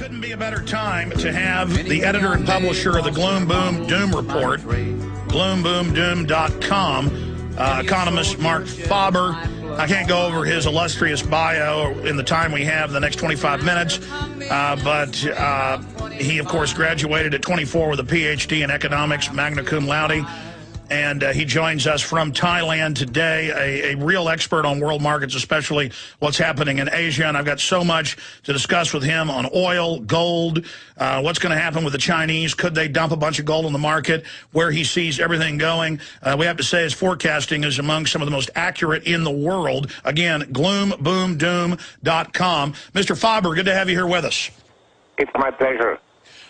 Couldn't be a better time to have the editor and publisher of the Gloom Boom Doom Report, gloomboomdoom.com, economist Marc Faber. I can't go over his illustrious bio in the time we have, the next 25 minutes, but he, of course, graduated at 24 with a Ph.D. in economics, magna cum laude. And he joins us from Thailand today, a real expert on world markets, especially what's happening in Asia. And I've got so much to discuss with him on oil, gold, what's going to happen with the Chinese. Could they dump a bunch of gold in the market, where he sees everything going? We have to say his forecasting is among some of the most accurate in the world. Again, gloomboomdoom.com. Mr. Faber, good to have you here with us. It's my pleasure.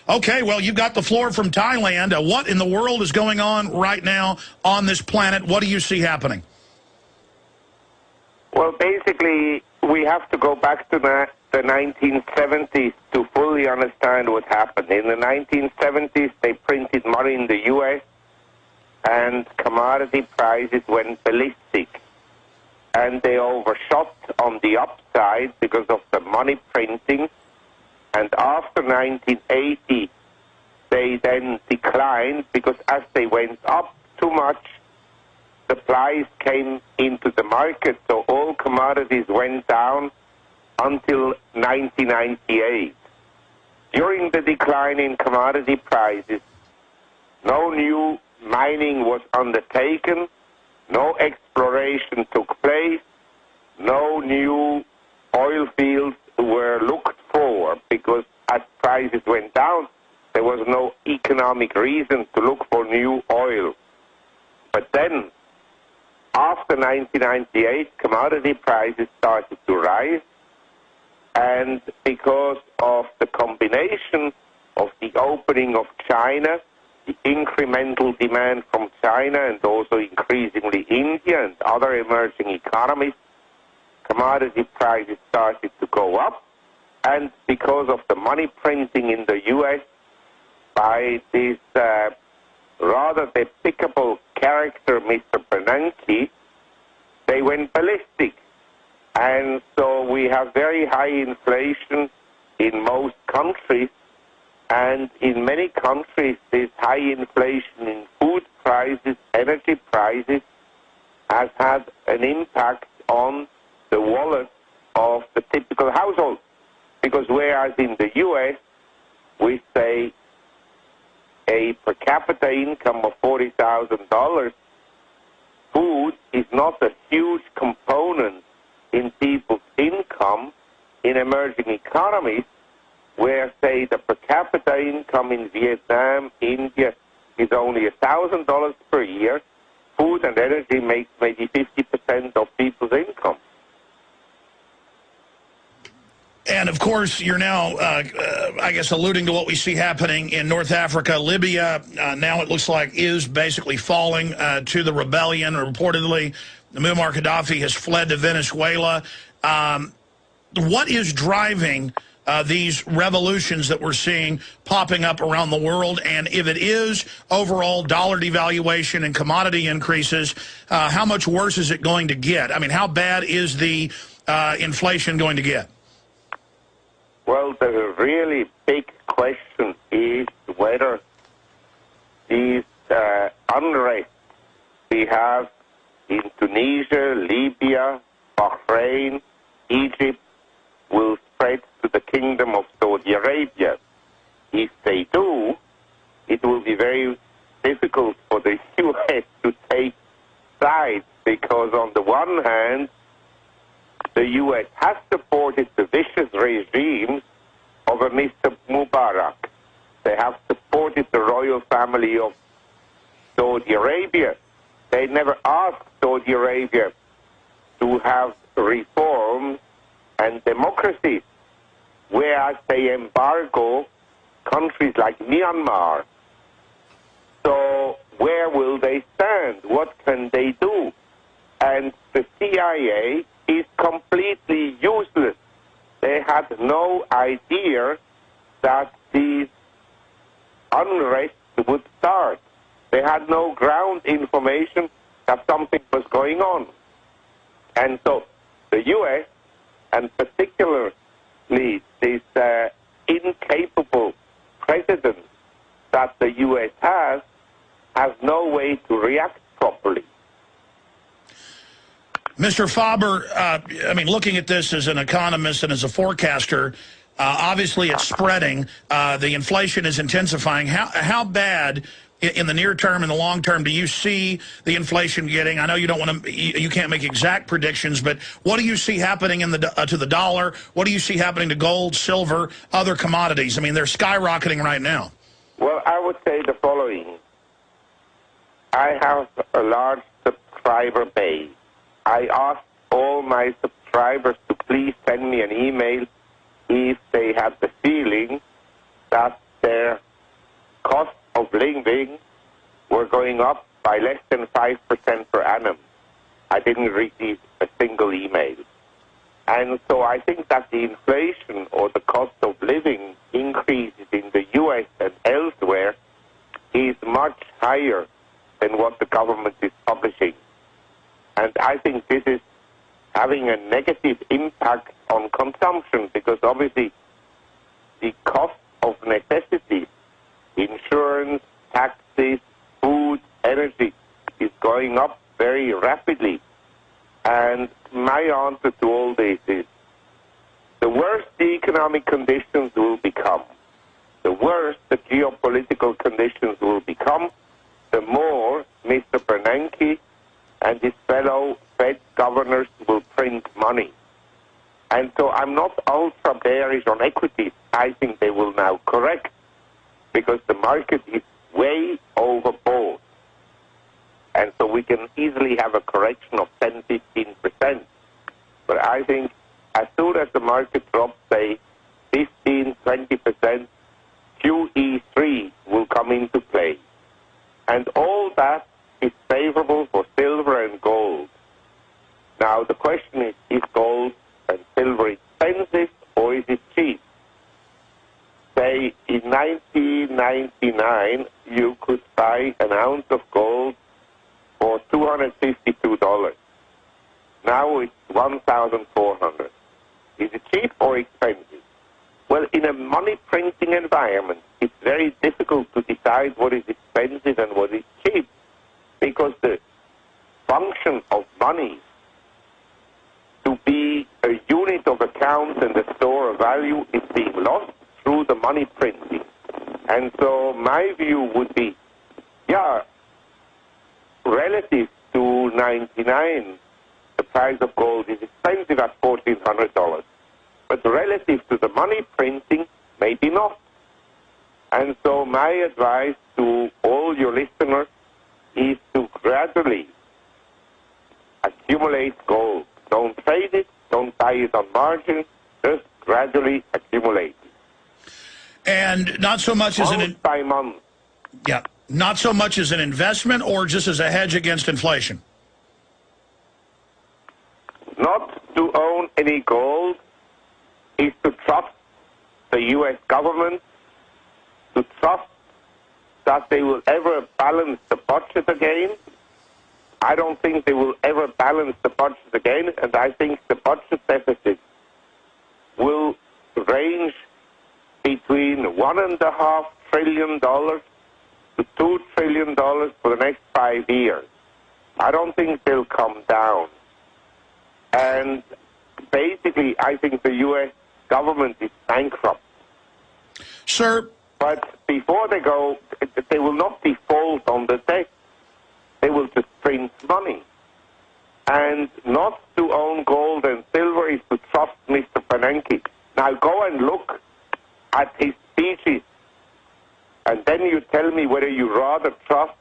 Okay, well, you've got the floor from Thailand. What in the world is going on right now on this planet? What do you see happening? Well, basically, we have to go back to the 1970s to fully understand what happened. In the 1970s, they printed money in the U.S., and commodity prices went ballistic. And they overshot on the upside because of the money printing. And after 1980, they then declined because as they went up too much, supplies came into the market, so all commodities went down until 1998. During the decline in commodity prices, no new mining was undertaken, no exploration took place, no new oil fields were looked for, because as prices went down, there was no economic reason to look for new oil. But then, after 1998, commodity prices started to rise, and because of the combination of the opening of China, the incremental demand from China, and also increasingly India and other emerging economies, commodity prices started to go up. And because of the money printing in the U.S. by this rather despicable character, Mr. Bernanke, they went ballistic. And so we have very high inflation in most countries. And in many countries, this high inflation in food prices, energy prices, has had an impact on the wallet of the typical household. Because whereas in the U.S., we say a per capita income of $40,000, food is not a huge component in people's income. In emerging economies, where, say, the per capita income in Vietnam, India, is only $1,000 per year, food and energy makes maybe 50% of people's income. And, of course, you're now, I guess, alluding to what we see happening in North Africa. Libya, now it looks like, is basically falling to the rebellion. Reportedly, Muammar Gaddafi has fled to Venezuela. What is driving these revolutions that we're seeing popping up around the world? And if it is overall dollar devaluation and commodity increases, how much worse is it going to get? I mean, how bad is the inflation going to get? Well, the really big question is whether these unrest we have in Tunisia, Libya, Bahrain, Egypt will spread to the Kingdom of Saudi Arabia. If they do, it will be very difficult for the U.S. to take sides, because on the one hand, the U.S. has supported the vicious regimes of a Mr. Mubarak. They have supported the royal family of Saudi Arabia. They never asked Saudi Arabia to have reforms and democracy, whereas they embargo countries like Myanmar. So where will they stand? What can they do? And the CIA is completely useless. They had no idea that these unrest would start. They had no ground information that something was going on. And so the U.S., and particularly this incapable Mr. Faber, I mean, looking at this as an economist and as a forecaster, obviously it's spreading. The inflation is intensifying. How bad in the near term and the long term do you see the inflation getting? I know you don't want to, you can't make exact predictions, but what do you see happening in the to the dollar? What do you see happening to gold, silver, other commodities? I mean, they're skyrocketing right now. Well, I would say the following. I have a large subscriber base. I asked all my subscribers to please send me an email if they had the feeling that their cost of living were going up by less than 5% per annum. I didn't receive a single email. And so I think that the inflation or the cost of living increases in the U.S. and elsewhere is much higher than what the government is publishing. And I think this is having a negative impact on consumption because obviously the cost of necessities, insurance, taxes, food, energy is going up very rapidly. And my answer to all this is the worse the economic conditions will become, the worse the geopolitical conditions will become, the more Mr. Bernanke and his fellow Fed governors will print money. And so I'm not ultra bearish on equities. I think they will now correct because the market is way overbought. And so we can easily have a correction of 10, 15%. But I think as soon as the market drops, say, 15, 20%, QE3 will come into play. And all that is favorable for silver and gold. Now, the question is gold and silver expensive or is it cheap? Say, in 1999, you could buy an ounce of gold for $252. Now it's $1,400. Is it cheap or expensive? Well, in a money printing environment, it's very difficult to decide what is expensive and what is cheap because the function of money to be a unit of account and a store of value is being lost through the money printing. And so my view would be, yeah, relative to 99, the price of gold is expensive at $1,400. But relative to the money printing, maybe not. And so my advice to all your listeners is to gradually accumulate gold. Don't trade it, don't buy it on margin, just gradually accumulate it. And not so much as month by month. Yeah, not so much as an investment or just as a hedge against inflation. Not to own any gold is to trust the U.S. government, to trust that they will ever balance the budget again. I don't think they will ever balance the budget again, and I think the budget deficit will range between $1.5 trillion to $2 trillion for the next 5 years. I don't think they'll come down. And basically, I think the U.S. government is bankrupt. Sir. But before they go, they will not default on the debt. They will just print money. And not to own gold and silver is to trust Mr. Bernanke. Now go and look at his speeches, and then you tell me whether you rather trust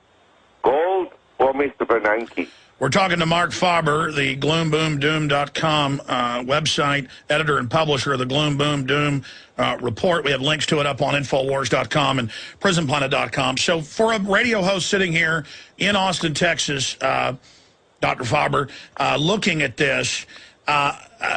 gold or Mr. Bernanke. We're talking to Marc Faber, the gloomboomdoom.com website, editor and publisher of the Gloom Boom Doom report. We have links to it up on Infowars.com and PrisonPlanet.com. So for a radio host sitting here in Austin, Texas, Dr. Faber, looking at this,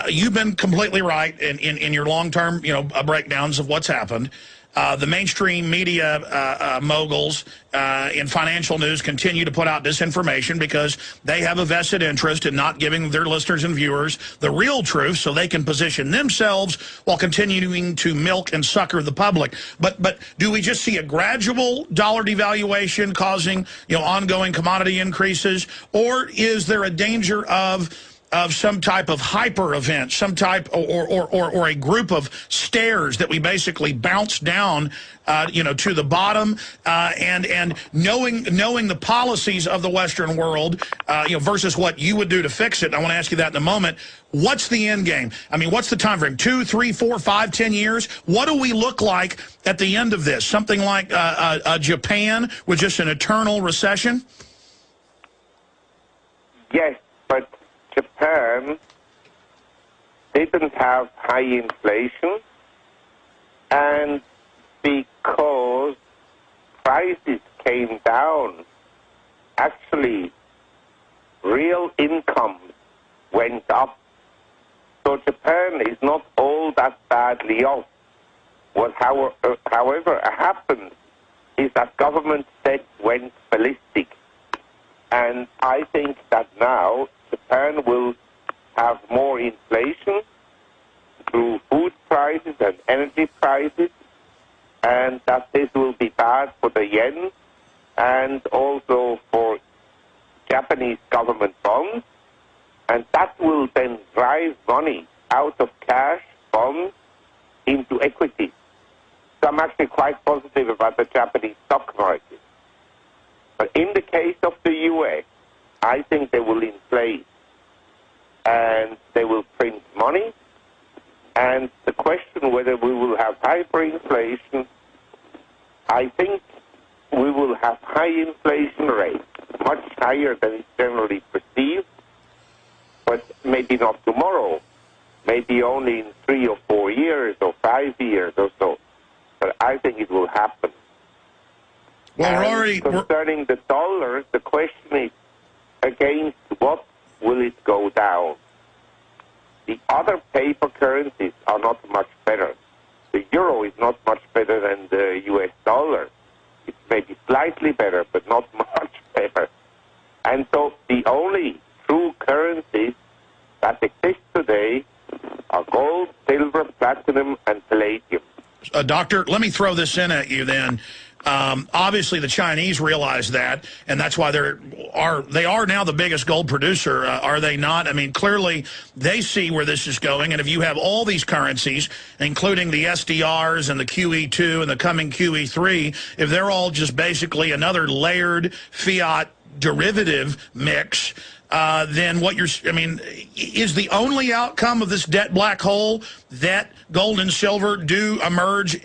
you've been completely right in your long-term breakdowns of what's happened. The mainstream media moguls in financial news continue to put out disinformation because they have a vested interest in not giving their listeners and viewers the real truth so they can position themselves while continuing to milk and sucker the public. But do we just see a gradual dollar devaluation causing ongoing commodity increases, or is there a danger of of some type of hyper event, some type or a group of stairs that we basically bounce down, to the bottom, and knowing the policies of the Western world, versus what you would do to fix it. I want to ask you that in a moment. What's the end game? I mean, what's the time frame? 2, 3, 4, 5, 10 years? What do we look like at the end of this? Something like Japan with just an eternal recession? Yes, but Japan didn't have high inflation, and because prices came down, actually real incomes went up. So Japan is not all that badly off. What, however, happened is that government debt went ballistic. And I think that now Japan will have more inflation through food prices and energy prices, and that this will be bad for the yen and also for Japanese government bonds, and that will then drive money out of cash, bonds, into equity. So I'm actually quite positive about the Japanese stock market. But in the case of the U.S., I think they will inflate and they will print money. And the question whether we will have hyperinflation, I think we will have high inflation rates, much higher than is generally perceived, but maybe not tomorrow, maybe only in 3 or 4 years or 5 years or so. But I think it will happen. Well, concerning the dollar, the question is, against what will it go down? The other paper currencies are not much better. The euro is not much better than the US dollar. It's maybe slightly better, but not much better. And so the only true currencies that exist today are gold, silver, platinum, and palladium. Doctor, let me throw this in at you then. Obviously, the Chinese realize that, and that's why they are now the biggest gold producer, are they not? I mean, clearly, they see where this is going, and if you have all these currencies, including the SDRs and the QE2 and the coming QE3, if they're all just basically another layered fiat derivative mix, then is the only outcome of this debt black hole that gold and silver do emerge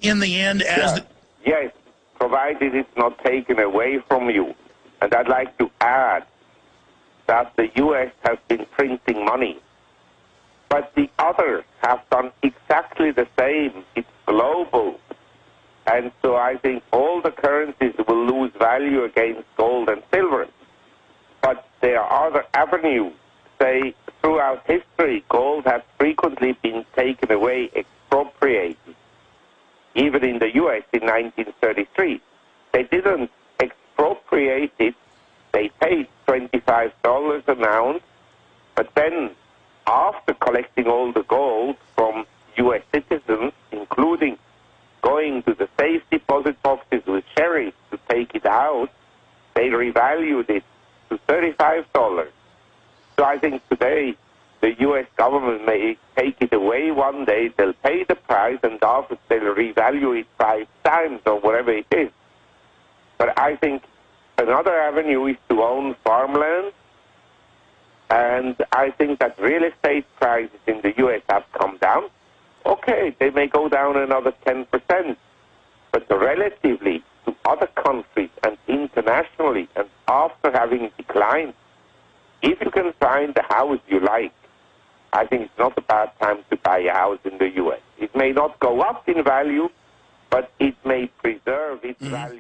in the end as... Yes, provided it's not taken away from you. And I'd like to add that the U.S. has been printing money, but the others have done exactly the same. It's global. And so I think all the currencies will lose value against gold and silver. But there are other avenues. Say, throughout history, gold has frequently been taken away, expropriated. Even in the U.S. in 1933. They didn't expropriate it. They paid $25 an ounce, but then after collecting all the gold from U.S. citizens, including going to the safe deposit boxes with sheriffs to take it out, they revalued it to $35. So I think today the U.S. government may take it away one day, they'll pay the price, and after they'll revalue it 5 times or whatever it is. But I think another avenue is to own farmland, and I think that real estate prices in the U.S. have come down. Okay, they may go down another 10%, but relatively to other countries and internationally, and after having declined, if you can find the house you like, I think it's not a bad time to buy a house in the U.S. It may not go up in value, but it may preserve its value.